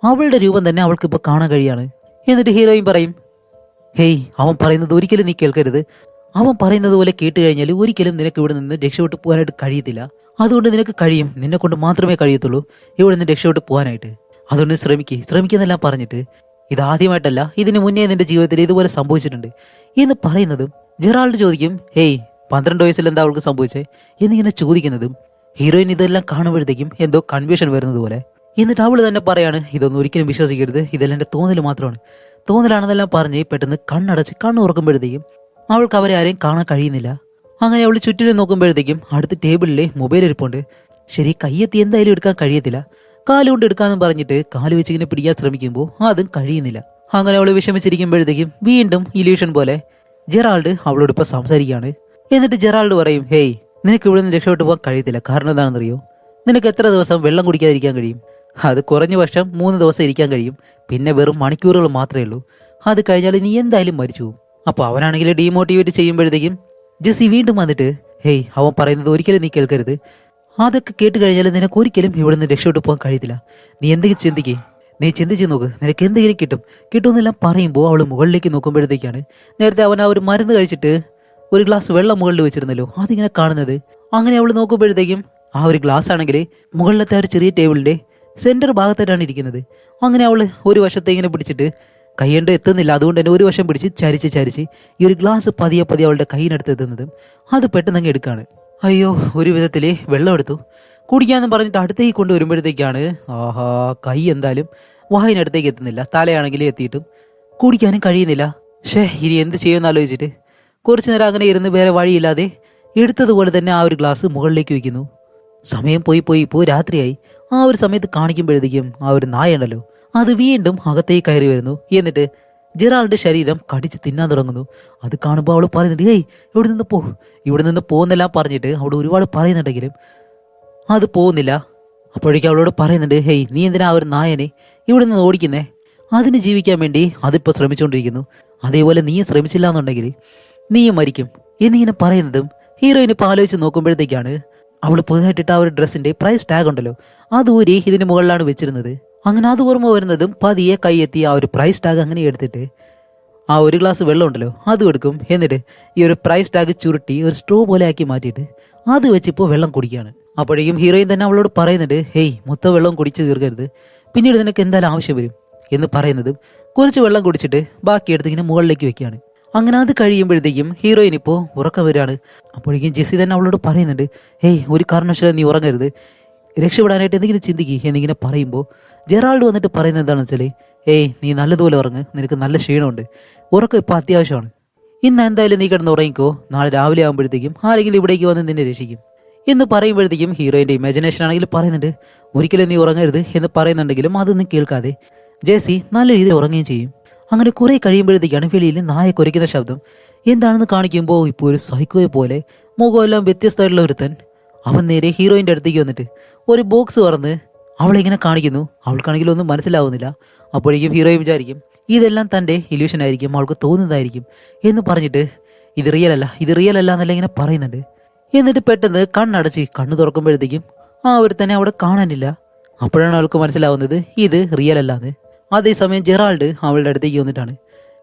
അവളുടെ രൂപം തന്നെ അവൾക്ക് ഇപ്പോൾ കാണാൻ കഴിയാണ്. എന്നിട്ട് ഹീറോയിൻ പറയും ഹേയ് അവൻ പറയുന്നത് ഒരിക്കലും നീ കേൾക്കരുത്, അവൻ പറയുന്നത് പോലെ കേട്ട് കഴിഞ്ഞാൽ ഒരിക്കലും നിനക്ക് ഇവിടെ നിന്ന് രക്ഷപ്പെട്ട് പോകാനായിട്ട് കഴിയത്തില്ല, അതുകൊണ്ട് നിനക്ക് കഴിയും, നിന്നെ കൊണ്ട് മാത്രമേ കഴിയത്തുള്ളൂ ഇവിടെ നിന്ന് രക്ഷപ്പെട്ട് പോകാനായിട്ട്, അതുകൊണ്ട് ശ്രമിക്കുന്നെല്ലാം പറഞ്ഞിട്ട് ഇതാദ്യമായിട്ടല്ല ഇതിനു മുന്നേ നിന്റെ ജീവിതത്തിൽ ഇതുപോലെ സംഭവിച്ചിട്ടുണ്ട് എന്ന് പറയുന്നതും ജെറാൾഡ് ചോദിക്കും ഹേയ് 12 വയസ്സിൽ എന്താ അവൾക്ക് സംഭവിച്ചേ എന്നിങ്ങനെ ചോദിക്കുന്നതും ഹീറോയിൻ ഇതെല്ലാം കാണുമ്പോഴത്തേക്കും എന്തോ കൺഫ്യൂഷൻ വരുന്നത് പോലെ. എന്നിട്ട് അവൾ തന്നെ പറയാണ് ഇതൊന്നും ഒരിക്കലും വിശ്വസിക്കരുത്, ഇതെല്ലാം എൻ്റെ തോന്നൽ മാത്രമാണ്, തോന്നലാണെന്നെല്ലാം പറഞ്ഞ് പെട്ടെന്ന് കണ്ണടച്ച് കണ്ണുറക്കുമ്പോഴത്തേക്കും അവൾക്ക് അവരെ ആരെയും കാണാൻ കഴിയുന്നില്ല. അങ്ങനെ അവൾ ചുറ്റിനും നോക്കുമ്പോഴത്തേക്കും അടുത്ത ടേബിളിൽ മൊബൈൽ ഇരിപ്പുണ്ട്. ശരി കയ്യെത്തി എന്തായാലും എടുക്കാൻ കഴിയത്തില്ല, കാലുകൊണ്ട് എടുക്കാമെന്ന് പറഞ്ഞിട്ട് കാല് വെച്ച് ഇങ്ങനെ പിടിക്കാൻ ശ്രമിക്കുമ്പോൾ അതും കഴിയുന്നില്ല. അങ്ങനെ അവൾ വിഷമിച്ചിരിക്കുമ്പോഴത്തേക്കും വീണ്ടും ഇല്യൂഷൻ പോലെ ജെറാൾഡ് അവളോട് ഇപ്പം സംസാരിക്കുകയാണ്. എന്നിട്ട് ജെറാൾഡ് പറയും ഹേയ് നിനക്ക് ഇവിടെ നിന്ന് രക്ഷപ്പെട്ടു പോകാൻ കഴിയത്തില്ല, കാരണം എന്താണെന്നറിയോ, നിനക്ക് എത്ര ദിവസം വെള്ളം കുടിക്കാതിരിക്കാൻ കഴിയും, അത് കുറഞ്ഞ പക്ഷം 3 ദിവസം ഇരിക്കാൻ കഴിയും, പിന്നെ വെറും മണിക്കൂറുകൾ മാത്രമേ ഉള്ളൂ, അത് കഴിഞ്ഞാൽ നീ എന്തായാലും മരിച്ചു പോകും. അപ്പോൾ അവനാണെങ്കിൽ ഡീമോട്ടിവേറ്റ് ചെയ്യുമ്പോഴത്തേക്കും ജെസ്സി വീണ്ടും വന്നിട്ട് ഹേയ് അവൻ പറയുന്നത് ഒരിക്കലും നീ കേൾക്കരുത്, അതൊക്കെ കേട്ട് കഴിഞ്ഞാൽ നിനക്ക് ഒരിക്കലും ഇവിടെ നിന്ന് രക്ഷപ്പെട്ടു പോകാൻ കഴിയത്തില്ല, നീ എന്തെങ്കിലും നീ ചിന്തിച്ച് നോക്ക്, നിനക്ക് എന്തെങ്കിലും കിട്ടുമെന്നെല്ലാം പറയുമ്പോൾ അവൾ മുകളിലേക്ക് നോക്കുമ്പോഴത്തേക്കാണ് നേരത്തെ അവൻ ആ ഒരു മരുന്ന് കഴിച്ചിട്ട് ഒരു ഗ്ലാസ് വെള്ളം മുകളിൽ വെച്ചിരുന്നല്ലോ അതിങ്ങനെ കാണുന്നത്. അങ്ങനെ അവൾ നോക്കുമ്പോഴത്തേക്കും ആ ഒരു ഗ്ലാസ് ആണെങ്കിൽ മുകളിലത്തെ ആ ഒരു ചെറിയ ടേബിളിൻ്റെ സെൻറ്റർ ഭാഗത്തായിട്ടാണ് ഇരിക്കുന്നത്. അങ്ങനെ അവൾ ഒരു വശത്തെ ഇങ്ങനെ പിടിച്ചിട്ട് കൈയ്യണ്ട് എത്തുന്നില്ല, അതുകൊണ്ട് തന്നെ ഒരു വശം പിടിച്ച് ചരിച്ച് ഈ ഒരു ഗ്ലാസ് പതിയെ അവളുടെ കൈയിനടുത്ത് എത്തുന്നതും അത് പെട്ടെന്ന് അങ്ങ് എടുക്കുകയാണ്. അയ്യോ ഒരു വിധത്തിൽ വെള്ളം എടുത്തു കുടിക്കാമെന്ന് പറഞ്ഞിട്ട് അടുത്തേക്ക് കൊണ്ടുവരുമ്പോഴത്തേക്കാണ് ആഹാ കൈ എന്തായാലും വായിനടുത്തേക്ക് എത്തുന്നില്ല, തലയാണെങ്കിൽ എത്തിയിട്ടും കുടിക്കാനും കഴിയുന്നില്ല. ഇനി എന്ത് ചെയ്യുമെന്ന് ആലോചിച്ചിട്ട് കുറച്ചു നേരം അങ്ങനെ ഇരുന്ന് വേറെ വഴിയില്ലാതെ എടുത്തതുപോലെ തന്നെ ആ ഒരു ഗ്ലാസ് മുകളിലേക്ക് വയ്ക്കുന്നു. സമയം പോയി ഇപ്പോൾ രാത്രിയായി. ആ ഒരു സമയത്ത് കാണിക്കുമ്പോഴത്തേക്കും ആ ഒരു നായ ഉണ്ടല്ലോ അത് വീണ്ടും അകത്തേക്ക് കയറി വരുന്നു. എന്നിട്ട് ജെറാൾഡ് ശരീരം കടിച്ച് തിന്നാൻ തുടങ്ങുന്നു. അത് കാണുമ്പോൾ അവൾ പറയുന്നുണ്ട് ഹേയ് ഇവിടെ നിന്ന് പോകുന്നെല്ലാം പറഞ്ഞിട്ട് അവൾ ഒരുപാട് പറയുന്നുണ്ടെങ്കിലും അത് പോകുന്നില്ല. അപ്പോഴേക്കും അവളോട് പറയുന്നുണ്ട് ഹേയ് നീ എന്തിനാ ആ ഒരു നായനെ ഇവിടെ നിന്ന് ഓടിക്കുന്നേ, അതിന് ജീവിക്കാൻ വേണ്ടി അതിപ്പോൾ ശ്രമിച്ചുകൊണ്ടിരിക്കുന്നു, അതേപോലെ നീയും ശ്രമിച്ചില്ല എന്നുണ്ടെങ്കിൽ നീയും മരിക്കും എന്നിങ്ങനെ പറയുന്നതും ഹീറോയിൻ ഇപ്പോൾ ആലോചിച്ച് നോക്കുമ്പോഴത്തേക്കാണ് അവൾ പുതുതായിട്ടിട്ട് ആ ഒരു ഡ്രസ്സിന്റെ പ്രൈസ് ടാഗ് ഉണ്ടല്ലോ അത് ഊരി ഇതിന് മുകളിലാണ് വെച്ചിരുന്നത്. അങ്ങനെ അത് ഓർമ്മ വരുന്നതും പതിയെ കൈയെത്തി ആ ഒരു പ്രൈസ് ടാഗ് അങ്ങനെ എടുത്തിട്ട് ആ ഒരു ഗ്ലാസ് വെള്ളം ഉണ്ടല്ലോ അതും എടുക്കും. എന്നിട്ട് ഈ ഒരു പ്രൈസ് ടാഗ് ചുരുട്ടി ഒരു സ്ട്രോ പോലെ ആക്കി മാറ്റിയിട്ട് അത് വെച്ചിപ്പോൾ വെള്ളം കുടിക്കുകയാണ്. അപ്പോഴേക്കും ഹീറോയിൻ തന്നെ അവളോട് പറയുന്നുണ്ട്, ഹേയ് മൊത്തം വെള്ളം കുടിച്ച് തീർക്കരുത്, പിന്നീട് നിനക്ക് എന്തായാലും ആവശ്യം വരും എന്ന് പറയുന്നതും കുറച്ച് വെള്ളം കുടിച്ചിട്ട് ബാക്കി എടുത്ത് ഇങ്ങനെ മുകളിലേക്ക് വെക്കുകയാണ്. അങ്ങനെ അത് കഴിയുമ്പോഴത്തേക്കും ഹീറോയിൻ ഇപ്പോൾ ഉറക്കം വരികയാണ്. അപ്പോഴേക്കും ജെസ്സി തന്നെ അവളോട് പറയുന്നുണ്ട്, ഹേയ് ഒരു കാരണവശാലും നീ ഉറങ്ങരുത്, രക്ഷപ്പെടാനായിട്ട് എന്തെങ്കിലും ചിന്തിക്കുക എന്നിങ്ങനെ പറയുമ്പോൾ ജെറാൾഡ് വന്നിട്ട് പറയുന്നത് എന്താണെന്ന് വെച്ചാൽ, ഏയ് നീ നല്ലതുപോലെ ഉറങ്ങ്, നിനക്ക് നല്ല ക്ഷീണമുണ്ട്, ഉറക്കം ഇപ്പോൾ അത്യാവശ്യമാണ്, ഇന്ന് എന്തായാലും നീ കിടന്ന് ഉറങ്ങിക്കോ, നാളെ രാവിലെ ആകുമ്പോഴത്തേക്കും ആരെങ്കിലും ഇവിടേക്ക് വന്ന് നിന്നെ രക്ഷിക്കും എന്ന് പറയുമ്പോഴത്തേക്കും ഹീറോയിൻ്റെ ഇമാജിനേഷൻ ആണെങ്കിൽ പറയുന്നുണ്ട്, ഒരിക്കലും നീ ഉറങ്ങരുത് എന്ന് പറയുന്നുണ്ടെങ്കിലും അതൊന്നും കേൾക്കാതെ ജെസ്സി നല്ല രീതിയിൽ ഉറങ്ങുകയും ചെയ്യും. അങ്ങനെ കുറെ കഴിയുമ്പോഴത്തേക്കാണ് വെളിയിൽ നായ കുരയ്ക്കുന്ന ശബ്ദം എന്താണെന്ന് കാണിക്കുമ്പോൾ ഇപ്പോൾ ഒരു സൈക്കോയെ പോലെ മുഖമെല്ലാം വ്യത്യസ്തമായിട്ടുള്ള ഒരുത്തൻ അവൻ നേരെ ഹീറോയിൻ്റെ അടുത്തേക്ക് വന്നിട്ട് ഒരു ബോക്സ് തുറന്ന് അവളെ ഇങ്ങനെ കാണിക്കുന്നു. അവൾക്കാണെങ്കിലും ഒന്നും മനസ്സിലാവുന്നില്ല. അപ്പോഴേക്കും ഹീറോയിൻ വിചാരിക്കും ഇതെല്ലാം തൻ്റെ ഇല്യൂഷൻ ആയിരിക്കും, അവൾക്ക് തോന്നുന്നതായിരിക്കും എന്ന് പറഞ്ഞിട്ട് ഇത് റിയൽ അല്ല എന്നല്ല ഇങ്ങനെ പറയുന്നുണ്ട്. എന്നിട്ട് പെട്ടെന്ന് കണ്ണു തുറക്കുമ്പോഴത്തേക്കും ആ ഒരുത്തനെ അവിടെ കാണാനില്ല. അപ്പോഴാണ് അവൾക്ക് മനസ്സിലാവുന്നത് ഇത് റിയൽ അല്ലാന്ന്. അതേസമയം ജെറാൾഡ് അവളുടെ അടുത്തേക്ക് വന്നിട്ടാണ്,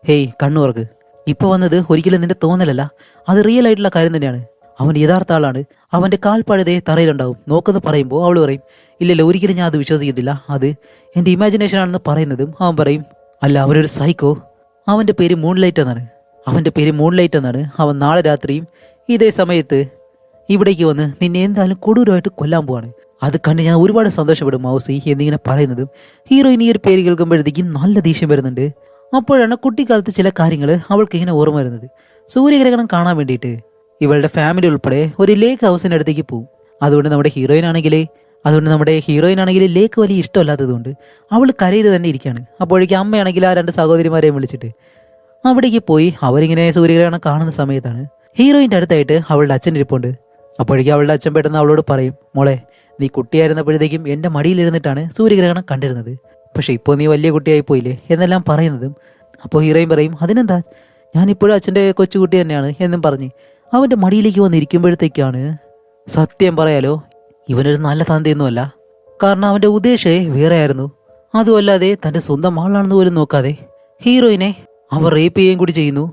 ഹേയ് കണ്ണു തുറക്ക്, ഇപ്പൊ വന്നത് ഒരിക്കലും നിന്റെ തോന്നലല്ല, അത് റിയൽ ആയിട്ടുള്ള കാര്യം തന്നെയാണ്, അവൻ യഥാർത്ഥ ആളാണ്, അവന്റെ കാൽപ്പഴുതേ തറയിലുണ്ടാവും നോക്കെന്ന് പറയുമ്പോൾ അവൾ പറയും, ഇല്ലല്ലോ ഒരിക്കലും ഞാൻ അത് വിശ്വസിക്കത്തില്ല, അത് എൻ്റെ ഇമാജിനേഷൻ ആണെന്ന് പറയുന്നതും അവൻ പറയും, അല്ല അവനൊരു സൈക്കോ, അവൻ്റെ പേര് മൂൺലൈറ്റ് എന്നാണ്, അവൻ നാളെ രാത്രിയും ഇതേ സമയത്ത് ഇവിടേക്ക് വന്ന് നിന്നെ എന്തായാലും കൊടൂരമായിട്ട് കൊല്ലാൻ പോവാണ്, അത് കണ്ട് ഞാൻ ഒരുപാട് സന്തോഷപ്പെടും മൗസി എന്നിങ്ങനെ പറയുന്നതും ഹീറോയിൻ ഈ ഒരു പേര് കേൾക്കുമ്പോഴത്തേക്കും നല്ല ദേഷ്യം വരുന്നുണ്ട്. അപ്പോഴാണ് കുട്ടിക്കാലത്ത് ചില കാര്യങ്ങൾ അവൾക്ക് ഇങ്ങനെ ഓർമ്മ വരുന്നത്. സൂര്യഗ്രഹണം കാണാൻ വേണ്ടിയിട്ട് ഇവളുടെ ഫാമിലി ഉൾപ്പെടെ ഒരു ലേക്ക് ഹൗസിൻ്റെ അടുത്തേക്ക് പോകും. അതുകൊണ്ട് നമ്മുടെ ഹീറോയിൻ ആണെങ്കിൽ ലേക്ക് വലിയ ഇഷ്ടമല്ലാത്തതുകൊണ്ട് അവൾ കരയിൽ തന്നെ ഇരിക്കുകയാണ്. അപ്പോഴേക്കും അമ്മയാണെങ്കിൽ ആ രണ്ട് സഹോദരിമാരെയും വിളിച്ചിട്ട് അവിടേക്ക് പോയി അവരിങ്ങനെ സൂര്യഗ്രഹണം കാണുന്ന സമയത്താണ് ഹീറോയിൻ്റെ അടുത്തായിട്ട് അവളുടെ അച്ഛൻ ഇരിപ്പുണ്ട്. അപ്പോഴേക്കും അവളുടെ അച്ഛൻ പെട്ടെന്ന് അവളോട് പറയും, മോളെ നീ കുട്ടിയായിരുന്നപ്പോഴത്തേക്കും എൻ്റെ മടിയിലിരുന്നിട്ടാണ് സൂര്യഗ്രഹണം കണ്ടിരുന്നത്, പക്ഷെ ഇപ്പോൾ നീ വലിയ കുട്ടിയായി പോയില്ലേ എന്നെല്ലാം പറയുന്നതും അപ്പോൾ ഹീറോയിൻ പറയും, അതിനെന്താ ഞാനിപ്പോഴും അച്ഛൻ്റെ കൊച്ചുകുട്ടി തന്നെയാണ് എന്നും പറഞ്ഞ് അവൻ്റെ മടിയിലേക്ക് വന്നിരിക്കുമ്പോഴത്തേക്കാണ് സത്യം പറയാലോ ഇവനൊരു നല്ല തന്തയൊന്നുമല്ല. കാരണം അവൻ്റെ ഉദ്ദേശേ വേറെ ആയിരുന്നു. അതുമല്ലാതെ തൻ്റെ സ്വന്തം ആളാണെന്ന് പോലും നോക്കാതെ ഹീറോയിനെ അവർ റേപ്പ് ചെയ്യുകയും കൂടി ചെയ്യുന്നു.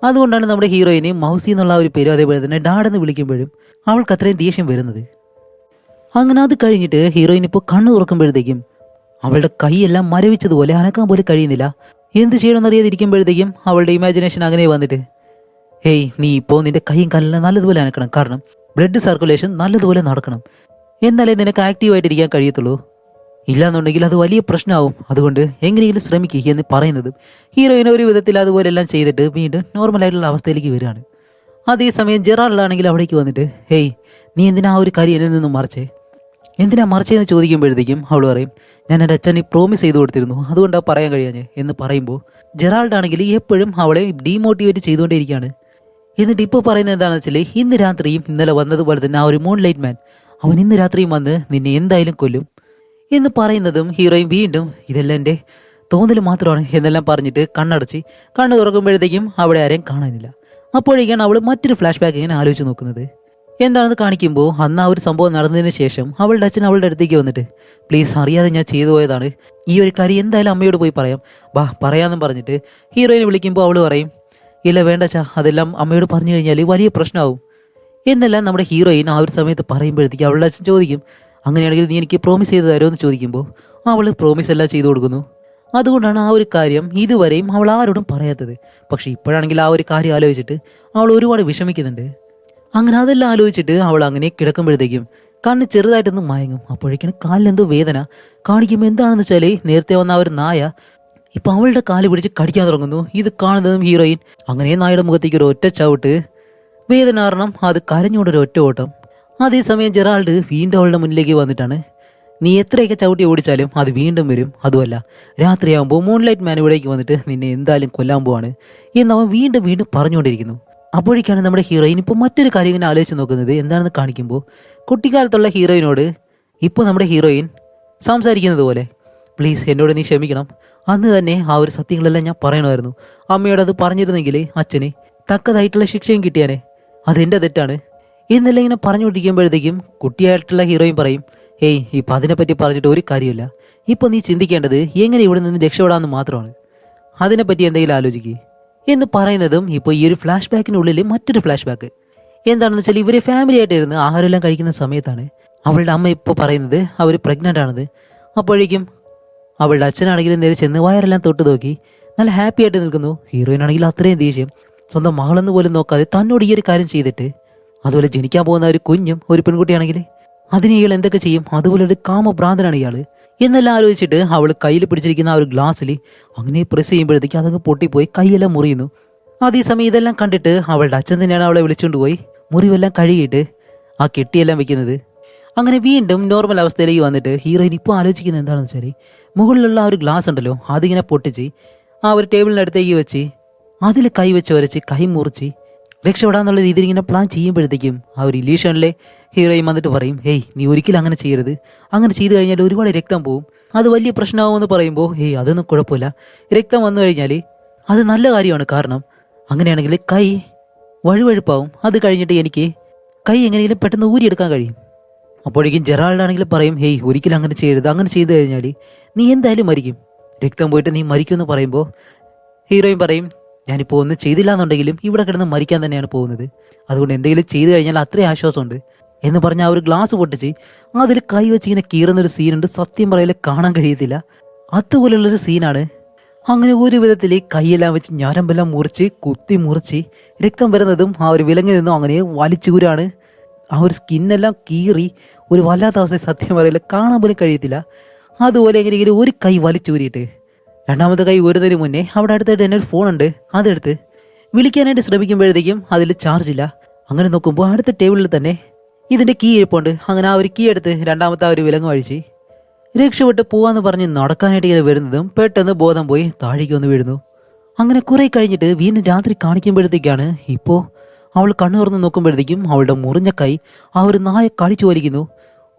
അതുകൊണ്ടാണ് നമ്മുടെ ഹീറോയിനെ മൗസി എന്നുള്ള ഒരു പേരും അതേപോലെ തന്നെ ഡാഡെന്ന് വിളിക്കുമ്പോഴും അവൾക്ക് അത്രയും ദേഷ്യം വരുന്നത്. അങ്ങനെ അത് കഴിഞ്ഞിട്ട് ഹീറോയിൻ ഇപ്പോൾ കണ്ണു തുറക്കുമ്പോഴത്തേക്കും അവളുടെ കൈയെല്ലാം മരവിച്ചതുപോലെ അനക്കാൻ പോലും കഴിയുന്നില്ല. എന്ത് ചെയ്യണമെന്നറിയാതിരിക്കുമ്പോഴത്തേക്കും അവളുടെ ഇമാജിനേഷൻ അങ്ങനെ വന്നിട്ട്, ഹേയ് നീ ഇപ്പോൾ നിന്റെ കൈയും കാലെല്ലാം നല്ലതുപോലെ അനക്കണം, കാരണം ബ്ലഡ് സർക്കുലേഷൻ നല്ലതുപോലെ നടക്കണം, എന്നാലേ നിനക്ക് ആക്റ്റീവായിട്ടിരിക്കാൻ കഴിയത്തുള്ളൂ, ഇല്ലാന്നുണ്ടെങ്കിൽ അത് വലിയ പ്രശ്നമാവും, അതുകൊണ്ട് എങ്ങനെയെങ്കിലും ശ്രമിക്കുക എന്ന് പറയുന്നതും ഹീറോയിൻ ഒരു വിധത്തിൽ അതുപോലെല്ലാം ചെയ്തിട്ട് വീണ്ടും നോർമലായിട്ടുള്ള അവസ്ഥയിലേക്ക് വരികയാണ്. അതേസമയം ജെറാൾഡാണെങ്കിൽ അവിടേക്ക് വന്നിട്ട്, ഹേയ് നീ എന്തിനാ ആ ഒരു കാര്യം എന്നിൽ നിന്നും മറിച്ചെന്ന് ചോദിക്കുമ്പോഴത്തേക്കും അവൾ പറയും, ഞാൻ എൻ്റെ അച്ഛനെ പ്രോമിസ് ചെയ്ത് കൊടുത്തിരുന്നു, അതുകൊണ്ടാണ് പറയാൻ കഴിയാഞ്ഞേ എന്ന് പറയുമ്പോൾ ജെറാൾഡാണെങ്കിൽ എപ്പോഴും അവളെ ഡീമോട്ടിവേറ്റ് ചെയ്തുകൊണ്ടേയിരിക്കുകയാണ്. എന്നിട്ട് ഇപ്പോൾ പറയുന്നത് എന്താണെന്ന് വെച്ചാൽ ഇന്ന് രാത്രിയും ഇന്നലെ വന്നതുപോലെ തന്നെ ആ ഒരു മൂൺലൈറ്റ് മാൻ അവൻ ഇന്ന് രാത്രിയും വന്ന് നിന്നെ എന്തായാലും കൊല്ലും എന്ന് പറയുന്നതും ഹീറോയിൻ വീണ്ടും ഇതെല്ലാം എൻ്റെ തോന്നൽ മാത്രമാണ് എന്നെല്ലാം പറഞ്ഞിട്ട് കണ്ണു തുറക്കുമ്പോഴത്തേക്കും അവിടെ ആരെയും കാണാനില്ല. അപ്പോഴേക്കാണ് അവൾ മറ്റൊരു ഫ്ലാഷ് ബാക്ക് ഇങ്ങനെ ആലോചിച്ച് നോക്കുന്നത്. എന്താണെന്ന് കാണിക്കുമ്പോൾ അന്ന് ആ ഒരു സംഭവം നടന്നതിന് ശേഷം അവളുടെ അച്ഛൻ അവളുടെ അടുത്തേക്ക് വന്നിട്ട്, പ്ലീസ് അറിയാതെ ഞാൻ ചെയ്തു പോയതാണ്, ഈ ഒരു കാര്യം എന്തായാലും അമ്മയോട് പോയി പറയാമെന്നും പറഞ്ഞിട്ട് ഹീറോയിനെ വിളിക്കുമ്പോൾ അവൾ പറയും, ഇല്ല വേണ്ടച്ചാ, അതെല്ലാം അമ്മയോട് പറഞ്ഞു കഴിഞ്ഞാൽ വലിയ പ്രശ്നമാവും എന്നെല്ലാം നമ്മുടെ ഹീറോയിൻ ആ ഒരു സമയത്ത് പറയുമ്പോഴത്തേക്ക് അവളുടെ അച്ഛൻ ചോദിക്കും, അങ്ങനെയാണെങ്കിൽ നീ എനിക്ക് പ്രോമിസ് ചെയ്ത് തരുമോ എന്ന് ചോദിക്കുമ്പോൾ അവൾ പ്രോമിസ് എല്ലാം ചെയ്തു കൊടുക്കുന്നു. അതുകൊണ്ടാണ് ആ ഒരു കാര്യം ഇതുവരെയും അവൾ ആരോടും പറയാത്തത്. പക്ഷെ ഇപ്പോഴാണെങ്കിൽ ആ ഒരു കാര്യം ആലോചിച്ചിട്ട് അവൾ ഒരുപാട് വിഷമിക്കുന്നുണ്ട്. അങ്ങനെ അതെല്ലാം ആലോചിച്ചിട്ട് അവൾ അങ്ങനെ കിടക്കുമ്പോഴത്തേക്കും കണ്ണ് ചെറുതായിട്ടൊന്ന് മയങ്ങും. അപ്പോഴേക്കാണ് കാലിലെന്തോ വേദന കാണിക്കുമ്പോൾ എന്താണെന്ന് വെച്ചാൽ നേരത്തെ വന്ന ആ ഒരു നായ ഇപ്പം അവളുടെ കാല് പിടിച്ച് കടിക്കാൻ തുടങ്ങുന്നു. ഇത് കാണുന്നതും ഹീറോയിൻ അങ്ങനെ നായയുടെ മുഖത്തേക്ക് ഒരു ഒറ്റ ചവിട്ട്, വേദന കാരണം അത് കരഞ്ഞുകൊണ്ടൊരു ഒറ്റ ഓട്ടം. അതേസമയം ജെറാൾഡ് വീണ്ടും അവളുടെ മുന്നിലേക്ക് വന്നിട്ടാണ്, നീ എത്രയൊക്കെ ചവിട്ടി ഓടിച്ചാലും അത് വീണ്ടും വരും, അതുമല്ല രാത്രിയാകുമ്പോൾ മൂൺലൈറ്റ് മാൻ ഇവിടേക്ക് വന്നിട്ട് നിന്നെ എന്തായാലും കൊല്ലാൻ പോവാണ് എന്ന് അവൻ വീണ്ടും വീണ്ടും പറഞ്ഞുകൊണ്ടിരിക്കുന്നു. അപ്പോഴേക്കാണ് നമ്മുടെ ഹീറോയിൻ ഇപ്പോൾ മറ്റൊരു കാര്യം ഇങ്ങനെ ആലോചിച്ച് നോക്കുന്നത്. എന്താണെന്ന് കാണിക്കുമ്പോൾ കുട്ടിക്കാലത്തുള്ള ഹീറോയിനോട് ഇപ്പോൾ നമ്മുടെ ഹീറോയിൻ സംസാരിക്കുന്നത് പോലെ, പ്ലീസ് എന്നോട് നീ ക്ഷമിക്കണം, അന്ന് തന്നെ ആ ഒരു സത്യങ്ങളെല്ലാം ഞാൻ പറയണമായിരുന്നു, അമ്മയോട് അത് പറഞ്ഞിരുന്നെങ്കിൽ അച്ഛന് തക്കതായിട്ടുള്ള ശിക്ഷയും കിട്ടിയാനെ, അതെൻ്റെ തെറ്റാണ് എന്നെല്ലാം ഇങ്ങനെ പറഞ്ഞുകൊണ്ടിരിക്കുമ്പോഴത്തേക്കും കുട്ടിയായിട്ടുള്ള ഹീറോയിൻ പറയും, ഏയ് ഇപ്പം അതിനെപ്പറ്റി പറഞ്ഞിട്ട് ഒരു കാര്യമില്ല. ഇപ്പം നീ ചിന്തിക്കേണ്ടത് എങ്ങനെ ഇവിടെ നിന്ന് രക്ഷപ്പെടാമെന്ന് മാത്രമാണ്. അതിനെപ്പറ്റി എന്തെങ്കിലും ആലോചിക്കുക എന്ന് പറയുന്നതും ഇപ്പോൾ ഈ ഒരു ഫ്ലാഷ് ബാക്കിനുള്ളിൽ മറ്റൊരു ഫ്ലാഷ് ബാക്ക് എന്താണെന്ന് വെച്ചാൽ ഇവരെ ഫാമിലി ആയിട്ടിരുന്ന് ആഹാരമെല്ലാം കഴിക്കുന്ന സമയത്താണ് അവളുടെ അമ്മ ഇപ്പോൾ പറയുന്നത് അവർ പ്രഗ്നൻ്റ് ആണെന്ന്. അപ്പോഴേക്കും അവളുടെ അച്ഛനാണെങ്കിലും നേരെ ചെന്ന് വയറെല്ലാം തൊട്ട് നോക്കി നല്ല ഹാപ്പി ആയിട്ട് നിൽക്കുന്നു. ഹീറോയിൻ ആണെങ്കിൽ അത്രയും ദേഷ്യം, സ്വന്തം മകളെന്ന് പോലും നോക്കാതെ തന്നോട് ഈ ഒരു കാര്യം ചെയ്തിട്ട്. അതുപോലെ ജനിക്കാൻ പോകുന്ന ഒരു കുഞ്ഞും ഒരു പെൺകുട്ടിയാണെങ്കിൽ അതിന് ഇയാൾ എന്തൊക്കെ ചെയ്യും? അതുപോലെ ഒരു കാമഭ്രാന്തനാണ് ഇയാള് എന്നെല്ലാം ആലോചിച്ചിട്ട് അവൾ കയ്യിൽ പിടിച്ചിരിക്കുന്ന ആ ഒരു ഗ്ലാസ്സിൽ അങ്ങനെ പ്രസ് ചെയ്യുമ്പോഴത്തേക്ക് അതങ്ങ് പൊട്ടിപ്പോയി കൈയെല്ലാം മുറിയുന്നു. അതേസമയം ഇതെല്ലാം കണ്ടിട്ട് അവളുടെ അച്ഛൻ തന്നെയാണ് അവളെ വിളിച്ചുകൊണ്ട് പോയി മുറിവെല്ലാം കഴുകിയിട്ട് ആ കെട്ടിയെല്ലാം വെക്കുന്നത്. അങ്ങനെ വീണ്ടും നോർമൽ അവസ്ഥയിലേക്ക് വന്നിട്ട് ഹീറോയിൻ ഇപ്പോൾ ആലോചിക്കുന്നത് എന്താണെന്ന് വെച്ചാൽ മുകളിലുള്ള ആ ഒരു ഗ്ലാസ് ഉണ്ടല്ലോ അതിങ്ങനെ പൊട്ടിച്ച് ആ ഒരു ടേബിളിനടുത്തേക്ക് വെച്ച് അതിൽ കൈ വെച്ച് വരച്ച് കൈ മുറിച്ച് രക്ഷപ്പെടാന്നുള്ള രീതിയിൽ ഇങ്ങനെ പ്ലാൻ ചെയ്യുമ്പോഴത്തേക്കും ആ ഒരു ഇലീഷനിലെ ഹീറോയിൻ വന്നിട്ട് പറയും, ഹേയ് നീ ഒരിക്കലും അങ്ങനെ ചെയ്യരുത്, അങ്ങനെ ചെയ്തു കഴിഞ്ഞാൽ ഒരുപാട് രക്തം പോവും, അത് വലിയ പ്രശ്നമാകുമെന്ന് പറയുമ്പോൾ ഹേയ് അതൊന്നും കുഴപ്പമില്ല, രക്തം വന്നു കഴിഞ്ഞാൽ അത് നല്ല കാര്യമാണ്, കാരണം അങ്ങനെയാണെങ്കിൽ കൈ വഴുവഴുപ്പാവും, അത് കഴിഞ്ഞിട്ട് എനിക്ക് കൈ എങ്ങനെയെങ്കിലും പെട്ടെന്ന് ഊരിയെടുക്കാൻ കഴിയും. അപ്പോഴേക്കും ജെറാൾഡാണെങ്കിലും പറയും, ഹേയ് ഒരിക്കലും അങ്ങനെ ചെയ്യരുത്, അങ്ങനെ ചെയ്തു കഴിഞ്ഞാൽ നീ എന്തായാലും മരിക്കും, രക്തം പോയിട്ട് നീ മരിക്കുമെന്ന് പറയുമ്പോൾ ഹീറോയിൻ പറയും, ഞാനിപ്പോൾ ഒന്നും ചെയ്തില്ല എന്നുണ്ടെങ്കിലും ഇവിടെ കിടന്ന് മരിക്കാൻ തന്നെയാണ് പോകുന്നത്, അതുകൊണ്ട് എന്തെങ്കിലും ചെയ്തു കഴിഞ്ഞാൽ അത്രയും ആശ്വാസമുണ്ട് എന്ന് പറഞ്ഞാൽ ആ ഒരു ഗ്ലാസ് പൊട്ടിച്ച് അതിൽ കൈ വെച്ച് ഇങ്ങനെ കീറുന്നൊരു സീനുണ്ട്. സത്യം പറയല് കാണാൻ കഴിയത്തില്ല, അതുപോലുള്ളൊരു സീനാണ്. അങ്ങനെ ഒരു വിധത്തിൽ കൈയെല്ലാം വെച്ച് ഞരമ്പെല്ലാം മുറിച്ച് കുത്തി മുറിച്ച് രക്തം വരുന്നതും ആ ഒരു വിലങ്ങിൽ നിന്നും അങ്ങനെ വലിച്ചൂരാണ്. ആ ഒരു സ്കിന്നെല്ലാം കീറി ഒരു വല്ലാത്ത അവസ്ഥ, സത്യം പറയില്ല കാണാൻ പോലും കഴിയത്തില്ല. അതുപോലെ എങ്ങനെയെങ്കിലും ഒരു കൈ വലിച്ചൂരിയിട്ട് രണ്ടാമത്തെ കൈ ഊരുന്നതിന് മുന്നേ അവിടെ അടുത്തായിട്ട് തന്നെ ഒരു ഫോണുണ്ട്, അതെടുത്ത് വിളിക്കാനായിട്ട് ശ്രമിക്കുമ്പോഴത്തേക്കും അതിൽ ചാർജ് ഇല്ല. അങ്ങനെ നോക്കുമ്പോൾ അടുത്ത ടേബിളിൽ തന്നെ ഇതിൻ്റെ കീ ഇരിപ്പുണ്ട്. അങ്ങനെ ആ ഒരു കീ എടുത്ത് രണ്ടാമത്തെ ആ ഒരു വിലങ്ങ് വഴിച്ച് രക്ഷപ്പെട്ട് പോവാന്ന് പറഞ്ഞ് നടക്കാനായിട്ട് ഇങ്ങനെ വരുന്നതും പെട്ടെന്ന് ബോധം പോയി താഴേക്ക് വന്ന് വീഴുന്നു. അങ്ങനെ കുറെ കഴിഞ്ഞിട്ട് വീണ്ടും രാത്രി കാണിക്കുമ്പോഴത്തേക്കാണ് ഇപ്പോൾ അവൾ കണ്ണു തുറന്ന് നോക്കുമ്പോഴത്തേക്കും അവളുടെ മുറിഞ്ഞ കൈ ആ ഒരു നായ കടിച്ചു വലിക്കുന്നു.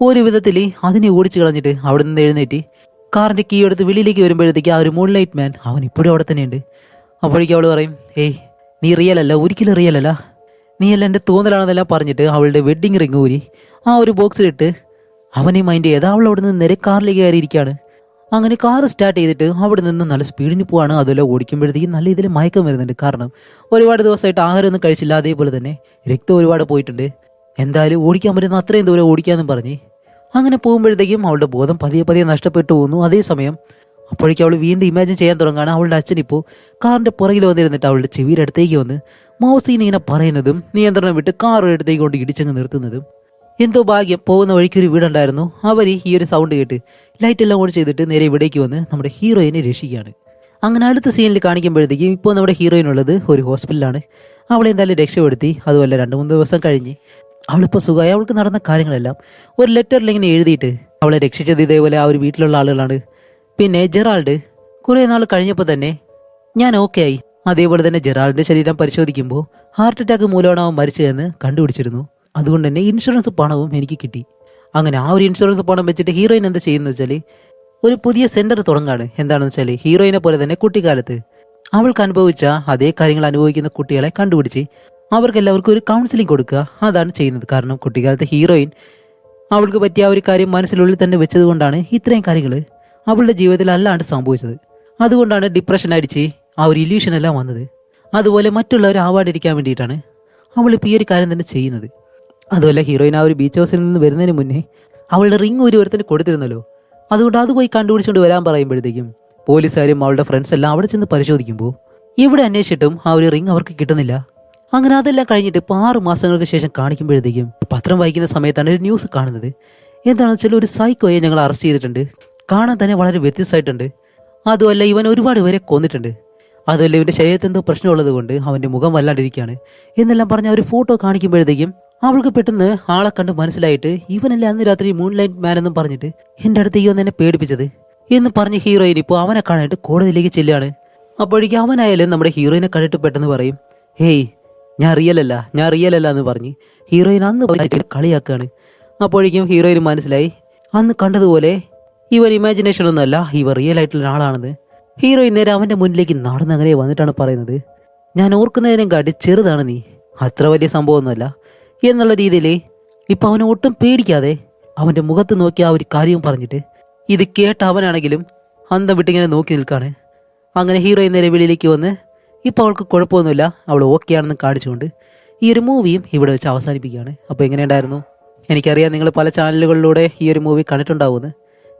ഒരു വിധത്തിൽ അതിനെ ഓടിച്ചു കളഞ്ഞിട്ട് അവിടെ നിന്ന് എഴുന്നേറ്റ് കാറിൻ്റെ കീ എടുത്ത് വെളിയിലേക്ക് വരുമ്പോഴത്തേക്ക് ആ ഒരു മൂൺ ലൈറ്റ് മാൻ അവൻ ഇപ്പോഴും അവിടെ തന്നെയുണ്ട്. അപ്പോഴേക്കും അവൾ പറയും, ഏയ് നീ റിയൽ അല്ല, ഒരിക്കലും റിയൽ അല്ല, നീ എല്ലാം എൻ്റെ തോന്നലാണെന്നെല്ലാം പറഞ്ഞിട്ട് അവളുടെ വെഡ്ഡിങ് റിങ് ഊരി ആ ഒരു ബോക്സിലിട്ട് അവനെ മൈൻഡ് ചെയ്ത് അവൾ അവിടെ നിന്ന് നേരെ കാറിലേക്ക് കയറിയിരിക്കുകയാണ്. അങ്ങനെ കാർ സ്റ്റാർട്ട് ചെയ്തിട്ട് അവിടെ നിന്ന് നല്ല സ്പീഡിന് പോവാണ്. അതുപോലെ ഓടിക്കുമ്പോഴത്തേക്കും നല്ല ഇതിൽ മയക്കം വരുന്നുണ്ട്, കാരണം ഒരുപാട് ദിവസമായിട്ട് ആഹാരമൊന്നും കഴിച്ചില്ല, അതേപോലെ തന്നെ രക്തം ഒരുപാട് പോയിട്ടുണ്ട്, എന്തായാലും ഓടിക്കാൻ പറ്റുന്ന അത്രയും ദൂരം ഓടിക്കാമെന്നും പറഞ്ഞ് അങ്ങനെ പോകുമ്പോഴത്തേക്കും അവളുടെ ബോധം പതിയെ പതിയെ നഷ്ടപ്പെട്ടു പോകുന്നു. അതേസമയം അപ്പോഴേക്കും അവൾ വീണ്ടും ഇമാജിൻ ചെയ്യാൻ തുടങ്ങുകയാണ്. അവളുടെ അച്ഛനിപ്പോൾ കാറിൻ്റെ പുറകിൽ വന്നിരുന്നിട്ട് അവളുടെ ചെവിയുടെ അടുത്തേക്ക് വന്ന് മൗസീന്ന് ഇങ്ങനെ പറയുന്നതും നിയന്ത്രണം വിട്ട് കാർ എടുത്തേക്ക് കൊണ്ട് ഇടിച്ചങ്ങ് നിർത്തുന്നതും. എന്തോ ഭാഗ്യം പോകുന്ന വഴിക്ക് ഒരു വീടുണ്ടായിരുന്നു, അവർ ഈ ഒരു സൗണ്ട് കേട്ട് ലൈറ്റ് എല്ലാം ഓൺ ചെയ്തിട്ട് നേരെ ഇവിടേക്ക് വന്ന് നമ്മുടെ ഹീറോയിനെ രക്ഷിക്കുകയാണ്. അങ്ങനെ അടുത്ത സീനിൽ കാണിക്കുമ്പോഴത്തേക്കും ഇപ്പോൾ നമ്മുടെ ഹീറോയിൻ ഉള്ളത് ഒരു ഹോസ്പിറ്റലാണ്. അവളെ എന്തായാലും രക്ഷപ്പെടുത്തി. അതുപോലെ 2-3 ദിവസം കഴിഞ്ഞ് അവളിപ്പോൾ സുഖമായി. അവൾക്ക് നടന്ന കാര്യങ്ങളെല്ലാം ഒരു ലെറ്ററിൽ ഇങ്ങനെ എഴുതിയിട്ട് അവളെ രക്ഷിച്ചത് ഇതേപോലെ ആ ഒരു വീട്ടിലുള്ള ആളുകളാണ്. പിന്നെ ജെറാൾഡ് കുറേ നാൾ കഴിഞ്ഞപ്പോൾ തന്നെ ഞാൻ ഓക്കെ ആയി. അതേപോലെ തന്നെ ജെറാൾഡിന്റെ ശരീരം പരിശോധിക്കുമ്പോൾ ഹാർട്ട് അറ്റാക്ക് മൂലമാണ് അവൻ മരിച്ചതെന്ന് കണ്ടുപിടിച്ചിരുന്നു. അതുകൊണ്ട് തന്നെ ഇൻഷുറൻസ് പണവും എനിക്ക് കിട്ടി. അങ്ങനെ ആ ഒരു ഇൻഷുറൻസ് പണം വെച്ചിട്ട് ഹീറോയിൻ എന്താ ചെയ്യുന്നത് വെച്ചാൽ ഒരു പുതിയ സെന്റർ തുടങ്ങാണ്. എന്താണെന്ന് വെച്ചാൽ ഹീറോയിനെ പോലെ തന്നെ കുട്ടിക്കാലത്ത് അവൾക്ക് അനുഭവിച്ച അതേ കാര്യങ്ങൾ അനുഭവിക്കുന്ന കുട്ടികളെ കണ്ടുപിടിച്ച് അവർക്കെല്ലാവർക്കും ഒരു കൗൺസിലിംഗ് കൊടുക്കുക, അതാണ് ചെയ്യുന്നത്. കാരണം കുട്ടിക്കാലത്ത് ഹീറോയിൻ അവൾക്ക് പറ്റിയ ആ ഒരു കാര്യം മനസ്സിനുള്ളിൽ തന്നെ വെച്ചത് കൊണ്ടാണ് ഇത്രയും കാര്യങ്ങൾ അവളുടെ ജീവിതത്തിൽ അല്ലാണ്ട് സംഭവിച്ചത്. അതുകൊണ്ടാണ് ഡിപ്രഷൻ അടിച്ച് ആ ഒരു ഇല്യൂഷൻ എല്ലാം വന്നത്. അതുപോലെ മറ്റുള്ളവർ ആവാണ്ടിരിക്കാൻ വേണ്ടിയിട്ടാണ് അവളിപ്പോൾ ഈ ഒരു കാര്യം തന്നെ ചെയ്യുന്നത്. അതുപോലെ ഹീറോയിൻ ആ ഒരു ബീച്ച് ഹൗസിൽ നിന്ന് വരുന്നതിന് മുന്നേ അവളുടെ റിങ് ഒരു ഒരുത്തിന് കൊടുത്തിരുന്നല്ലോ, അതുകൊണ്ട് അത് പോയി കണ്ടുപിടിച്ചുകൊണ്ട് വരാൻ പറയുമ്പോഴത്തേക്കും പോലീസുകാരും അവളുടെ ഫ്രണ്ട്സ് എല്ലാം അവിടെ ചെന്ന് പരിശോധിക്കുമ്പോൾ ഇവിടെ അന്വേഷിച്ചിട്ടും ആ ഒരു റിങ് അവർക്ക് കിട്ടുന്നില്ല. അങ്ങനെ അതെല്ലാം കഴിഞ്ഞിട്ട് ഇപ്പോൾ 6 മാസങ്ങൾക്ക് ശേഷം കാണിക്കുമ്പോഴത്തേക്കും പത്രം വായിക്കുന്ന സമയത്താണ് ഒരു ന്യൂസ് കാണുന്നത്. എന്താണെന്ന് വെച്ചാൽ ഒരു സൈക്കോയെ ഞങ്ങൾ അറസ്റ്റ് ചെയ്തിട്ടുണ്ട്, കാണാൻ തന്നെ വളരെ വ്യത്യസ്തമായിട്ടുണ്ട്, അതുമല്ല ഇവൻ ഒരുപാട് പേരെ കൊന്നിട്ടുണ്ട്, അതുമല്ല ഇവൻ്റെ ശരീരത്തിൽ എന്തോ പ്രശ്നമുള്ളത് കൊണ്ട് അവൻ്റെ മുഖം വല്ലാണ്ടിരിക്കുകയാണ് എന്നെല്ലാം പറഞ്ഞ ഒരു ഫോട്ടോ കാണിക്കുമ്പോഴത്തേക്കും അവൾക്ക് പെട്ടെന്ന് ആളെ കണ്ട് മനസ്സിലായിട്ട് ഇവനല്ലേ അന്ന് രാത്രി മൂൺ ലൈറ്റ് മാൻ എന്നും പറഞ്ഞിട്ട് എൻ്റെ അടുത്ത് ഈ ഒന്ന് എന്നെ പേടിപ്പിച്ചത് എന്ന് പറഞ്ഞ് ഹീറോയിൻ ഇപ്പോൾ അവനെ കാണാനായിട്ട് കോടതിയിലേക്ക് ചെല്ലുകയാണ്. അപ്പോഴേക്കും അവനായാലും നമ്മുടെ ഹീറോയിനെ കണ്ടിട്ട് പെട്ടെന്ന് പറയും, ഹേയ് ഞാൻ റിയൽ അല്ല എന്ന് പറഞ്ഞ് ഹീറോയിൻ അന്ന് കളിയാക്കുകയാണ്. അപ്പോഴേക്കും ഹീറോയിന് മനസ്സിലായി അന്ന് കണ്ടതുപോലെ ഇവൻ ഇമാജിനേഷൻ ഒന്നുമല്ല, ഇവ റിയൽ ആയിട്ടുള്ള ആളാണെന്ന്. ഹീറോയിൻ നേരെ അവൻ്റെ മുന്നിലേക്ക് നടന്നങ്ങനെ വന്നിട്ടാണ് പറയുന്നത്, ഞാൻ ഓർക്കുന്നതിനും കാട്ടി ചെറുതാണ് നീ, അത്ര വലിയ സംഭവമൊന്നുമല്ല, എന്നുള്ള രീതിയിൽ ഇപ്പം അവനെ ഒട്ടും പേടിക്കാതെ അവൻ്റെ മുഖത്ത് നോക്കി ആ ഒരു കാര്യം പറഞ്ഞിട്ട് ഇത് കേട്ട അവനാണെങ്കിലും അന്തം വിട്ടിങ്ങനെ നോക്കി നിൽക്കാണ്. അങ്ങനെ ഹീറോയിൻ നേരെ വെളിയിലേക്ക് വന്ന് ഇപ്പോൾ അവൾക്ക് കുഴപ്പമൊന്നുമില്ല, അവൾ ഓക്കെ ആണെന്ന് കാണിച്ചുകൊണ്ട് ഈ ഒരു മൂവിയും ഇവിടെ വെച്ച് അവസാനിപ്പിക്കുകയാണ്. അപ്പോൾ എങ്ങനെയുണ്ടായിരുന്നു? എനിക്കറിയാം നിങ്ങൾ പല ചാനലുകളിലൂടെ ഈ ഒരു മൂവി കണ്ടിട്ടുണ്ടാവുമെന്ന്.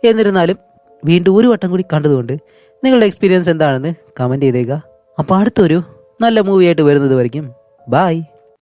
എന്നിരുന്നാലും വീണ്ടും ഒരു വട്ടം കൂടി കണ്ടതുകൊണ്ട് നിങ്ങളുടെ എക്സ്പീരിയൻസ് എന്താണെന്ന് കമൻറ്റ് ചെയ്തേക്കുക. അപ്പോൾ അടുത്തൊരു നല്ല മൂവിയായിട്ട് വരുന്നത് വരയ്ക്കും. ബായ്.